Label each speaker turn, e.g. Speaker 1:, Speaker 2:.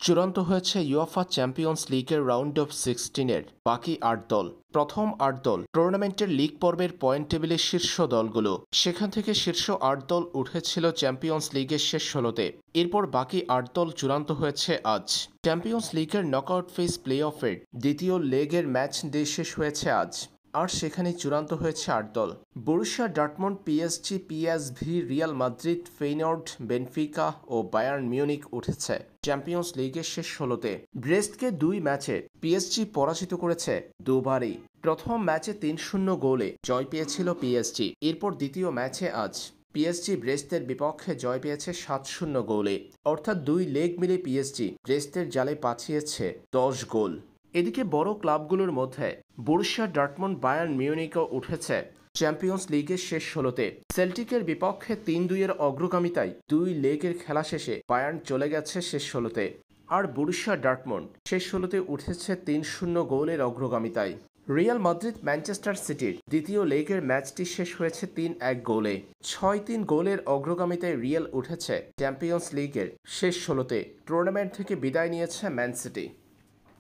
Speaker 1: চূড়ান্ত হয়েছে UEFA champions লিগের রাউন্ড অফ 16-এর বাকি ৮ দল। প্রথম ৮ দল টুর্নামেন্টের লিগ পর্বের পয়েন্ট টেবিলের শীর্ষ দলগুলো। সেখান থেকে শীর্ষ ৮ দল উঠেছিল চ্যাম্পিয়ন্স লিগের শেষ ১৬-তে। এরপর বাকি ৮ দল চূড়ান্ত হয়েছে আজ। চ্যাম্পিয়ন্স লিগের নকআউট ফেজ প্লে অফের দ্বিতীয় লেগের ম্যাচ ডে শেষ হয়েছে আজ। আর সেখানেই চূড়ান্ত হয়েছে ৮ দল। Borussia Dortmund, PSG, PSV, Real Madrid, Feyenoord, Benfica ও বায়ার্ন মিউনিখ উঠেছে চ্যাম্পিয়ন্স লিগের শেষ ১৬-তে। ব্রেস্টকে ২ ম্যাচে পিএসজি পরাজিত করেছে দুবারই। প্রথম ম্যাচে ৩-০ গোলে জয় পেয়েছিল পিএসজি। এরপর দ্বিতীয় ম্যাচে আজ পিএসজি ব্রেস্টের বিপক্ষে জয় পেয়েছে ৭-০ গোলে। অর্থাৎ ২ লেগ মিলে পিএসজি ব্রেস্টের জালে পাঠিয়েছে ১০ গোল। এদিকে বড় ক্লাবগুলোর মধ্যে বরুসিয়া ডর্টমুন্ড, বায়ার্ন মিউনিখও উঠেছে চ্যাম্পিয়ন্স লিগের শেষ ১৬-তে। সেল্টিকের বিপক্ষে ৩-২-এর অগ্রগামিতায় ২ লেগের খেলা শেষে বায়ার্ন চলে গেছে শেষ ১৬-তে। আর বরুসিয়া ডর্টমুন্ড শেষ ১৬-তে উঠেছে ৩-০ গোলের অগ্রগামিতায়। রিয়াল মাদ্রিদ ম্যানচেস্টার সিটির দ্বিতীয় লেগের ম্যাচটি শেষ হয়েছে ৩-১ গোলে। ৬-৩ গোলের অগ্রগামিতায় রিয়াল উঠেছে চ্যাম্পিয়ন্স লিগের শেষ ১৬-তে। টুর্নামেন্ট থেকে বিদায় নিয়েছে ম্যান সিটি।